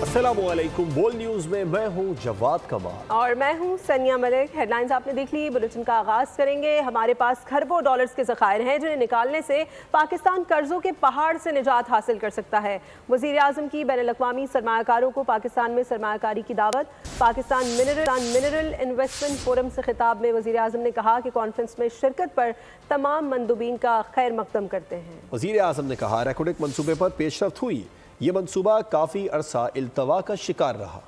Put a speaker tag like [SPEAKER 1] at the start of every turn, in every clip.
[SPEAKER 1] अस्सलामुअलैकुम। बोल न्यूज में मैं हूं जवाद कमाल
[SPEAKER 2] और मैं हूं सनिया मलिक। हेडलाइंस आपने देख ली। बुलेटिन का आगाज करेंगे। हमारे पास खरबों डॉलर्स के ज़खायर हैं जिन्हें निकालने से पाकिस्तान कर्जों के पहाड़ से निजात हासिल कर सकता है। वज़ीर आज़म की बैनुल-अक़वामी सरमायाकारों को पाकिस्तान में सरमायाकारी की दावत। पाकिस्तान मिनरल इन्वेस्टमेंट फोरम से खिताब में वज़ीर आज़म ने कहा कि कॉन्फ्रेंस में शिरकत पर तमाम मंदूबीन का खैर मकदम करते हैं।
[SPEAKER 1] वज़ीर आज़म ने कहा रेकोडेक मंसूबे पर पेशरफ्त हुई। ये मंसूबा काफी अरसा इल्तवा का शिकार रहा।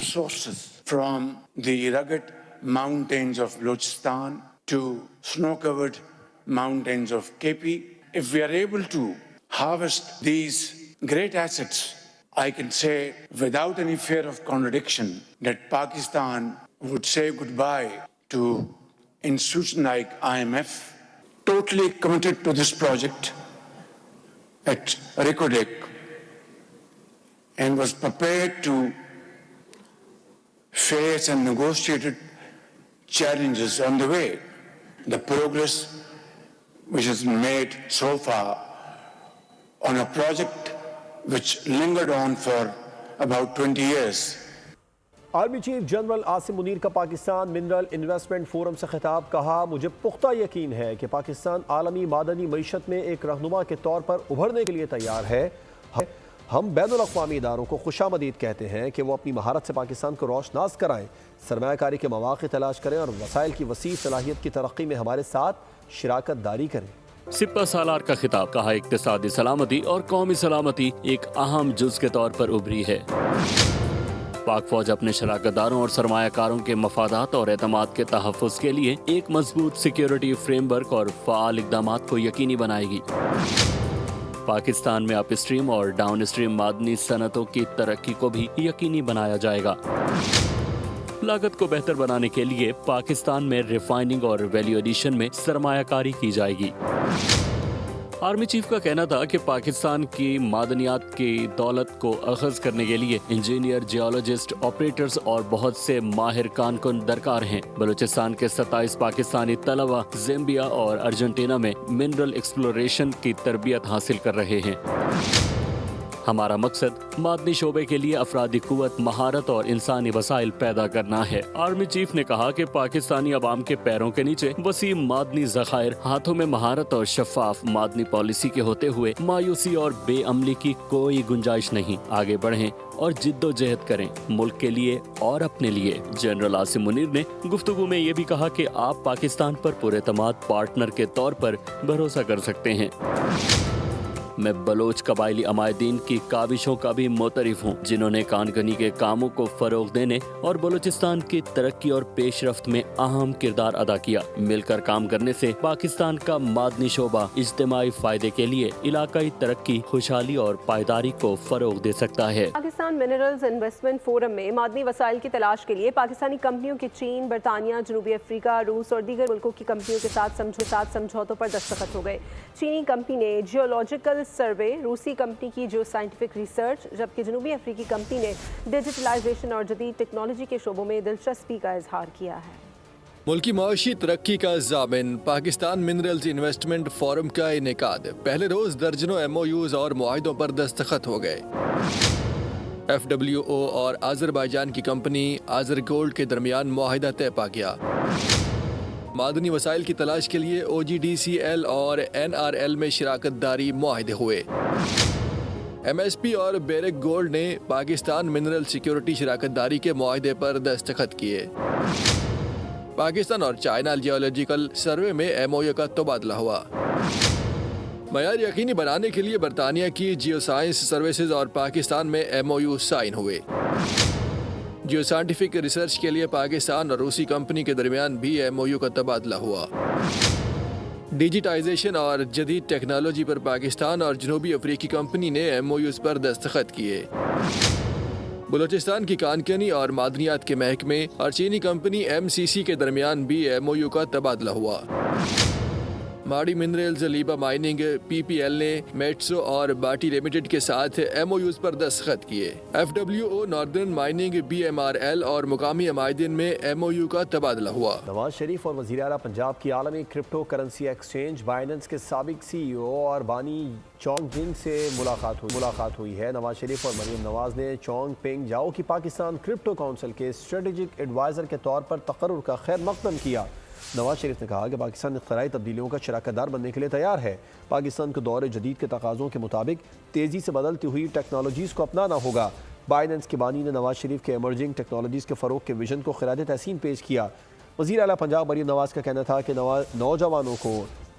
[SPEAKER 3] Sources from the rugged mountains of Balochistan to snow-covered mountains of KP. If we are able to harvest these great assets, I can say without any fear of contradiction that Pakistan would say goodbye to institutions like IMF, totally committed to this project at Recordec, and was prepared to face and negotiated challenges on the way. The progress which has been made so far on a project which lingered on for about 20 years.
[SPEAKER 1] Army chief general Asim Munir का Pakistan mineral investment forum से खिताब। कहा मुझे पुख्ता यकीन है कि पाकिस्तान आलमी मादनी मईशत में एक रहनुमा के तौर पर उभरने के लिए तैयार है। हम बैनुल-अक़वामी इदारों को खुशामदीद कहते हैं कि वो अपनी महारत से पाकिस्तान को रोशनास कराएं, सरमायाकारी के मौक़े तलाश करें और वसाइल की वसी सलाहियत की तरक्की में हमारे साथ शिराकत दारी करें।
[SPEAKER 4] सिपा सालार का खिताब। कहा इक़्तिसादी सलामती और कौमी सलामती एक अहम जुज़ के तौर पर उभरी है। पाक फौज अपने शराकतदारों और सरमायाकारों के मफादात और एतमाद के तहफ़्फ़ुज़ के लिए एक मजबूत सिक्योरिटी फ्रेमवर्क और फ़आल इक़दामात को यकीनी बनाएगी। पाकिस्तान में अप स्ट्रीम और डाउन स्ट्रीम मादनी सनतों की तरक्की को भी यकीनी बनाया जाएगा। लागत को बेहतर बनाने के लिए पाकिस्तान में रिफाइनिंग और वैल्यू एडिशन में सरमायाकारी की जाएगी। आर्मी चीफ का कहना था कि पाकिस्तान की मादनियात की दौलत को अखज़ करने के लिए इंजीनियर, जियोलॉजिस्ट, ऑपरेटर्स और बहुत से माहिर कारकुन दरकार हैं। बलूचिस्तान के 27 पाकिस्तानी तलबा ज़ाम्बिया और अर्जेंटीना में मिनरल एक्सप्लोरेशन की तरबियत हासिल कर रहे हैं। हमारा मकसद मादनी शोबे के लिए अफरादी कुव्वत, महारत और इंसानी वसाइल पैदा करना है। आर्मी चीफ ने कहा कि पाकिस्तानी अवाम के पैरों के नीचे वसीम मादनी ज़खायर, हाथों में महारत और शफाफ मादनी पॉलिसी के होते हुए मायूसी और बेअमली की कोई गुंजाइश नहीं। आगे बढ़ें और जिद्दोजहद करें मुल्क के लिए और अपने लिए। जनरल आसिम मुनीर ने गुफ्तगू में ये भी कहा कि आप पाकिस्तान पर पुरएतमाद पार्टनर के तौर पर भरोसा कर सकते हैं। मैं बलोच कबायली अमायदीन की काविशों का भी मोतरिफ हूँ जिन्होंने कानगनी के कामों को फरोग देने और बलूचिस्तान की तरक्की और पेशरफ्त में अहम किरदार अदा किया। मिलकर काम करने से पाकिस्तान का मादनी शोबा इज्तिमाई फायदे के लिए इलाकाई तरक्की, खुशहाली और पायदारी को फरोग दे सकता है।
[SPEAKER 2] पाकिस्तान मिनरल्स इन्वेस्टमेंट फोरम में मादनी वसाइल की तलाश के लिए पाकिस्तानी कंपनियों के चीन, बरतानिया, जनूबी अफ्रीका, रूस और दीगर मुल्कों की कंपनियों के साथ समझौतों पर दस्तखत हो गए। चीनी कंपनी ने जियोलॉजिकल सर्वे, रूसी कंपनी की जो साइंटिफिक रिसर्च, जबकि जनूबी अफ्रीकी कंपनी ने डिजिटलाइजेशन और जदीद टेक्नोलॉजी के शोबों में दिलचस्पी का इजहार किया है।
[SPEAKER 5] मुल्की माशी तरक्की का ज़ामिन पाकिस्तान मिनरल्स इन्वेस्टमेंट फोरम का इनेकाद। पहले रोज दर्जनों MOUs और मुआहिदों पर दस्तखत हो गए। FWO और आज़रबाईजान की कंपनी आज़र गोल्ड के दरमियान मुआहिदा तय पा गया। मादनी वसाइल की तलाश के लिए OGDCL और NRL में शिराकत दारी मुआहिदे हुए। MSP और बेरेक गोल्ड ने पाकिस्तान मिनरल सिक्योरिटी शिराकत दारी के मुआहिदे पर दस्तखत किए। पाकिस्तान और चाइना जियोलॉजिकल सर्वे में MOU का तबादला हुआ। मयार यकीनी बनाने के लिए बरतानिया की जियो साइंस सर्विसेज और पाकिस्तान में MOU साइन हुए। जियो साइंटिफिक रिसर्च के लिए पाकिस्तान और रूसी कंपनी के दरमियान भी MOU का तबादला हुआ। डिजिटाइजेशन और जदीद टेक्नोलॉजी पर पाकिस्तान और जनूबी अफ्रीकी कंपनी ने MOUs पर दस्तखत किए। बलूचिस्तान की कानकनी और मादनियात के महकमे और चीनी कंपनी MCC के दरमियान भी MOU का तबादला हुआ। माड़ी मिनरल्स, लीबा माइनिंग, PPL ने मेट्सो और बाटी लिमिटेड के साथ MOUs पर दस्तखत किए। FWO, नॉर्दर्न माइनिंग, BMRL और मुकामी अमायदीन में MOU का तबादला हुआ।
[SPEAKER 1] नवाज शरीफ और वज़ीर आला पंजाब की आलमी क्रिप्टो करेंसी एक्सचेंज बाइनेंस के साबिक CEO और बानी चोंग जिंग से मुलाकात हुई है। नवाज शरीफ और मरियम नवाज ने चोंग पेंग जाओ की पाकिस्तान क्रिप्टो काउंसिल के स्ट्रेटेजिक एडवाइज़र के तौर पर तकर्रुर का खैर मकदम किया। नवाज शरीफ ने कहा कि पाकिस्तान इख्तराई तब्दीलियों का शराकतदार बनने के लिए तैयार है। पाकिस्तान को दौर जदीद के तकाज़ों के मुताबिक तेज़ी से बदलती हुई टेक्नोलॉजीज़ को अपनाना होगा। बाइनेंस के बानी ने नवाज शरीफ के एमर्जिंग टेक्नोलॉजीज़ के फ़रोग के विजन को खिराज तहसीन पेश किया। वज़ीर आला पंजाब मरियम नवाज का कहना था कि नौजवानों को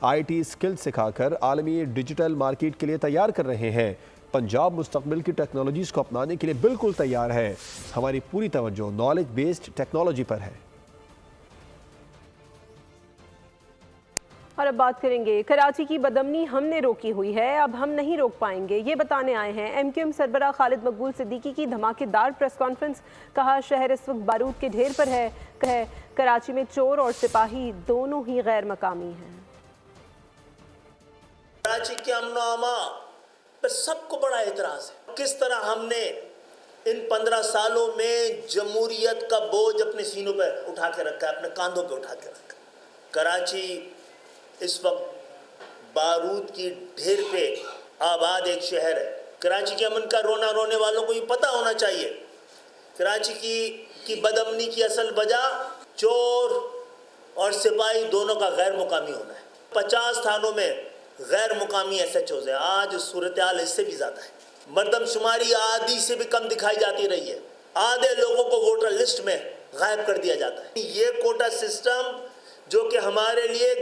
[SPEAKER 1] IT स्किल सिखाकर आलमी डिजिटल मार्केट के लिए तैयार कर रहे हैं। पंजाब मुस्तकबिल की टेक्नोलॉजीज़ को अपनाने के लिए बिल्कुल तैयार है। हमारी पूरी तवज्जो नॉलेज बेस्ड टेक्नोलॉजी पर है।
[SPEAKER 2] और अब बात करेंगे, कराची की बदअमनी हमने रोकी हुई है, अब हम नहीं रोक पाएंगे, ये बताने आए हैं MQM सरबराह खालिद मकबूल सिद्दीकी की धमाकेदार प्रेस कॉन्फ्रेंस। कहा शहर इस वक्त बारूद के ढेर पर है। कराची में चोर और सिपाही दोनों ही गैर मकामी हैं।
[SPEAKER 6] कराची के अमन अमान पर सबको बड़ा एतराज़ है। किस तरह हमने इन 15 सालों में जमहूरियत का बोझ अपने सीनों पर उठा के रखा है, अपने कांधों पे उठा के रखा। कराची इस वक्त बारूद की ढेर पे आबाद एक शहर है। कराची के अमन का रोना रोने वालों को ये पता होना चाहिए, कराची की बदअमनी की असल वजह चोर और सिपाही दोनों का गैर मुकामी होना है। 50 थानों में गैर मुकामी SHOs है। आज सूरत हाल इससे भी ज़्यादा है। मर्दमशुमारी आधी से भी कम दिखाई जाती रही है। आधे लोगों को वोटर लिस्ट में गायब कर दिया जाता है। ये कोटा सिस्टम जो कि हमारे लिए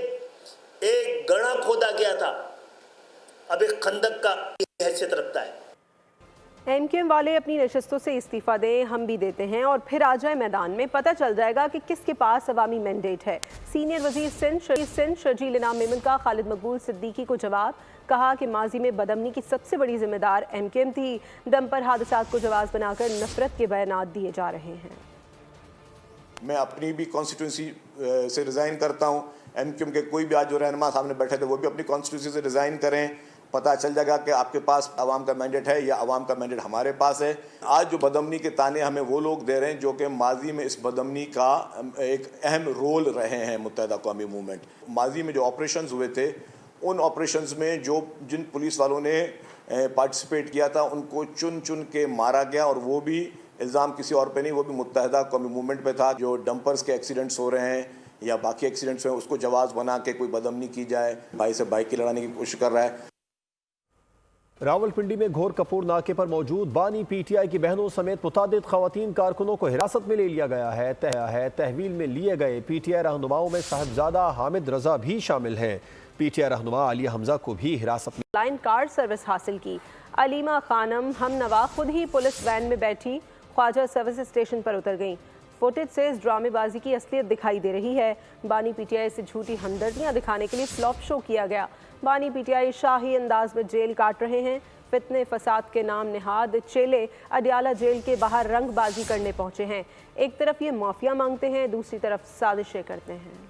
[SPEAKER 6] एक गड्ढा खोदा गया था, अब एक खंदक का हैसियत रखता है।
[SPEAKER 2] MQM वाले अपनी नशस्तों से इस्तीफ़ा दें, हम भी देते हैं, और फिर आ जाए मैदान में, पता चल जाएगा कि किसके पास अवामी मैंडेट है। सीनियर वज़ीर सिंध शर्जील इनाम मेमन का खालिद मकबूल सिद्दीकी को जवाब। कहा कि माजी में बदअमनी की सबसे बड़ी जिम्मेदार MQM थी। दम पर हादसात को जवाब बनाकर नफरत के बयानात दिए जा रहे हैं।
[SPEAKER 7] मैं अपनी भी कॉन्स्टिट्यूंसी से रिज़ाइन करता हूँ। MQM के कोई भी आज जो रहनुमा सामने बैठे थे वो भी अपनी कॉन्स्टिट्यूंसी से रिज़ाइन करें। पता चल जाएगा कि आपके पास अवाम का मैंडेट है या अवाम का मैंडेट हमारे पास है। आज जो बदअमनी के ताने हमें वो लोग दे रहे हैं जो कि माजी में इस बदअमनी का एक अहम रोल रहे हैं। मुत्तहिदा कौमी मूवमेंट माजी में जो ऑपरेशंस हुए थे, उन ऑपरेशंस में जिन पुलिस वालों ने पार्टिसिपेट किया था उनको चुन चुन के मारा गया, और वो भी इल्ज़ाम किसी और पे नहीं, वो भी मुत्तहिदा कौमी मूवमेंट पे था। जो डंपर्स के एक्सीडेंट्स हो रहे हैं या बाकी एक्सीडेंट्स हैं, उसको जवाज़ बना के कोई बदअमनी की जाए, भाई से बाइक की लड़ाने की कोशिश कर रहा है।
[SPEAKER 1] रावलपिंडी में घोर कपूर नाके पर मौजूद बानी PTI की बहनों समेत मुतादिद खवातीन कारकुनों को हिरासत में ले लिया गया है। तहवील में लिए गए PTI रहनुमाओं में साहबजादा हामिद रजा भी शामिल हैं। PTI रहनुमा आलिया हमजा को भी हिरासत में
[SPEAKER 2] लाइन कार्ड सर्विस हासिल की। अलीमा खानम हमनवा खुद ही पुलिस वैन में बैठी ख्वाजा सर्विस स्टेशन पर उतर गईं। फुटेज से इस ड्रामेबाजी की असलियत दिखाई दे रही है। बानी PTI से झूठी हमदर्दियां दिखाने के लिए फ्लॉप शो किया गया। बानी PTI शाही अंदाज में जेल काट रहे हैं। फितने फसाद के नाम निहाद चेले अडियाला जेल के बाहर रंगबाजी करने पहुंचे हैं। एक तरफ ये माफिया मांगते हैं, दूसरी तरफ साजिशें करते हैं।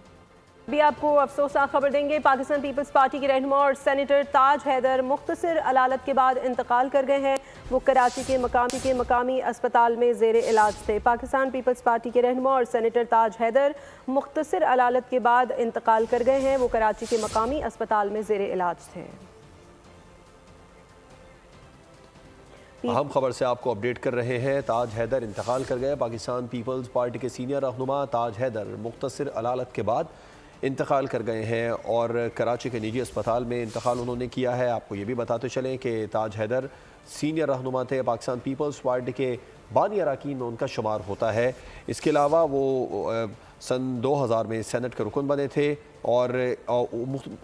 [SPEAKER 2] भी आपको अफसोसनाक खबर देंगे, पाकिस्तान पीपल्स पार्टी के रहनुमा और सेनेटर ताज हैदर मुख्तसर अलालत के बाद इंतकाल कर गए हैं। वो कराची के मकामी अस्पताल में ज़ेर इलाज थे। पाकिस्तान पीपल्स पार्टी के रहनुमा और सेनेटर ताज हैदर मुख्तसर अलालत के बाद इंतकाल कर गए हैं। वो कराची के मकामी अस्पताल में ज़ेर इलाज थे।
[SPEAKER 1] अहम खबर से आपको अपडेट कर रहे हैं। ताज हैदर इंतकाल कर गए। पाकिस्तान पीपल्स पार्टी के सीनियर रहनुमा ताज हैदर मुख्तसर अलालत के बाद इंतकाल कर गए हैं और कराची के निजी अस्पताल में इंतकाल उन्होंने किया है। आपको ये भी बताते चलें कि ताज हैदर सीनियर रहनुमा थे, पाकिस्तान पीपल्स पार्टी के बानी अरकान में उनका शुमार होता है। इसके अलावा वो सन 2000 में सेनेट के रुकन बने थे और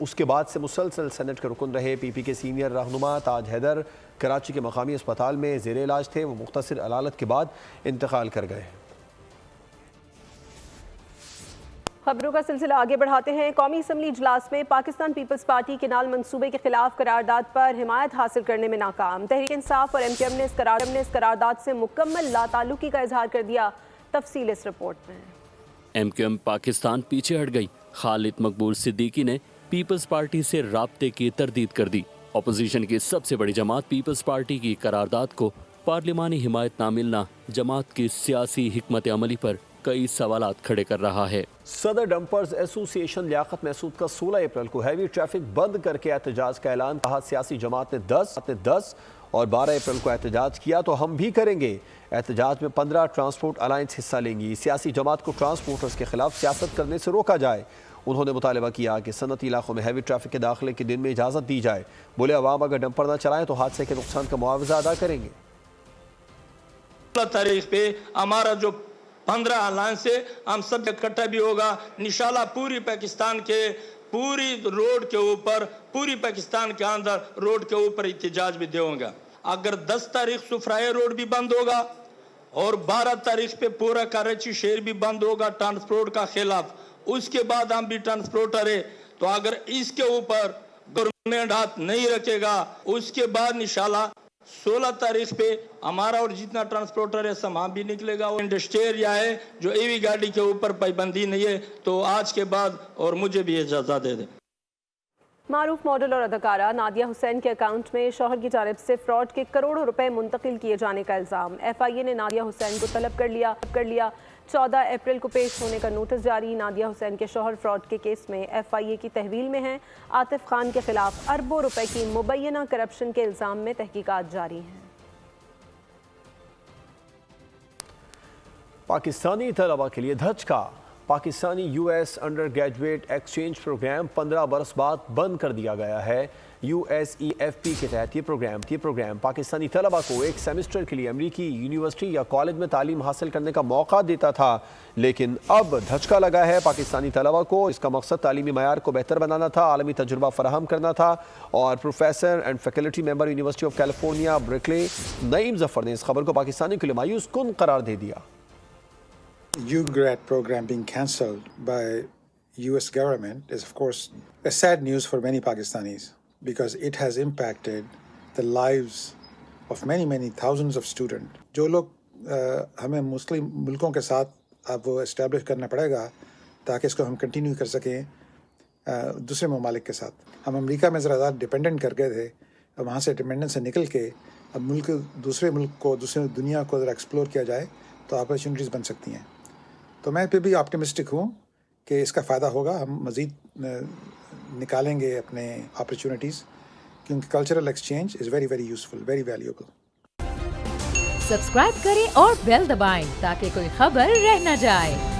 [SPEAKER 1] उसके बाद से मुसलसल सेनेट के रुकन रहे। PP के सीनियर रहनुमा ताज हैदर कराची के मकामी अस्पताल में ज़ेर इलाज थे। वो मुख्तसर अलालत के बाद इंतकाल कर गए।
[SPEAKER 2] खबरों का सिलसिला आगे बढ़ाते हैं। कौमी असम्बली इजलास में पाकिस्तान पीपल्स पार्टी के नाल मंसूबे के खिलाफ करारदाद पर हिमायत हासिल करने में नाकाम। तहरीक इंसाफ और MQM ने इस करारदाद से मुकम्मल लाताल्लुकी का इजहार कर दिया। तफसील इस रिपोर्ट में।
[SPEAKER 4] MQM पाकिस्तान पीछे हट गई। खालिद मकबूल सिद्दीकी ने पीपल्स पार्टी से राब्ते की तरदीद कर दी। अपोजिशन की सबसे बड़ी जमात पीपल्स पार्टी की करारदाद को पार्लिमानी हिमायत ना मिलना जमात की सियासी हिकमत अमली पर कई सवालात खड़े कर रहा है।
[SPEAKER 1] सदर डंपर्स एसोसिएशन लियाकत महसूद का 16 अप्रैल को हैवी ट्रैफिक बंद करके एहतजाज का ऐलान। कहा सियासी जमात ने 10 और 12 अप्रैल को एहतजाज किया तो हम भी करेंगे। एहतजाज में 15 ट्रांसपोर्ट अलायंस हिस्सा लेंगी। सियासी जमात को ट्रांसपोर्टर्स के खिलाफ सियासत करने से रोका जाए। उन्होंने मुतालबा किया कि सनती इलाकों में हैवी ट्रैफिक के दाखिले के दिन में इजाज़त दी जाए। बोले अवाम अगर डंपर न चलाएं तो हादसे के नुकसान का मुआवजा अदा करेंगे।
[SPEAKER 8] 16 तारीख पे हमारा जो 15 अलायंस है हम सब इकट्ठा भी होगा। इंशाल्लाह पूरी पाकिस्तान के पूरी रोड के ऊपर पूरी पाकिस्तान के अंदर रोड के ऊपर एहतजाज भी देगा। अगर 10 तारीख सुफराया रोड भी बंद होगा और 12 तारीख पे पूरा कराची शहर भी बंद होगा ट्रांसपोर्ट का खिलाफ, उसके बाद हम भी ट्रांसपोर्टर है तो अगर इसके ऊपर गवर्नमेंट हाथ नहीं रखेगा उसके बाद इंशाल्लाह 16 तारीख पे हमारा और जितना ट्रांसपोर्टर है सब भी निकलेगा। वो इंडस्ट्री एरिया है जो ईवी गाड़ी के ऊपर पाबंदी नहीं है तो आज के बाद और मुझे भी इजाज़त दे दें।
[SPEAKER 2] मारूफ मॉडल और अदाकारा नादिया हुसैन के अकाउंट में शौहर की जानिब से फ्रॉड के करोड़ों रुपए मुंतकिल किए जाने का इल्ज़ाम। FIA ने नादिया हुसैन को तलब कर लिया। 14 अप्रैल को पेश होने का नोटिस जारी। नादिया हुसैन के शौहर फ्रॉड के केस में FIA की तहवील में हैं। आतिफ खान के खिलाफ अरबों रुपए की मुबैना करप्शन के इल्ज़ाम में तहकीकात जारी हैं।
[SPEAKER 1] पाकिस्तानी तलबा के लिए धचका। Pakistani US undergraduate exchange programme 15 बरस बाद बंद कर दिया गया है। USEFP के तहत ये प्रोग्राम पाकिस्तानी तलबा को एक सेमेस्टर के लिए अमेरिकी यूनिवर्सिटी या कॉलेज में तालीम हासिल करने का मौका देता था, लेकिन अब धचका लगा है पाकिस्तानी तलबा को। इसका मकसद तालीमी मयार को बेहतर बनाना था, आलमी तजुर्बा फराहम करना था। और professor and faculty member university of California Berkeley Naeem Zafar ने इस खबर को पाकिस्तानी के लिए मायूस कुन करार दे दिया।
[SPEAKER 9] UGRAD program being cancelled by US government is of course a sad news for many Pakistanis because it has impacted the lives of many thousands of students. जो लोग हमें मुस्लिम मुल्कों के साथ अब वो इस्टेब्लिश करना पड़ेगा ताकि इसको हम कंटिन्यू कर सकें दूसरे ममालिक के साथ। हम अमेरिका में ज़रा ज़्यादा डिपेंडेंट कर गए थे, अब वहाँ से डिपेंडेंस से निकल के अब दूसरे मुल्क को दूसरे दुनिया को ज़रा एक्सप्लोर किया जाए तो अपॉर्चुनिटीज़ बन सकती हैं। तो मैं फिर भी ऑप्टिमिस्टिक हूँ कि इसका फ़ायदा होगा। हम मज़ीद निकालेंगे अपने अपॉर्चुनिटीज़ क्योंकि cultural exchange is very useful, very valuable.
[SPEAKER 10] Subscribe करें और बेल दबाएं ताकि कोई खबर रह न जाए।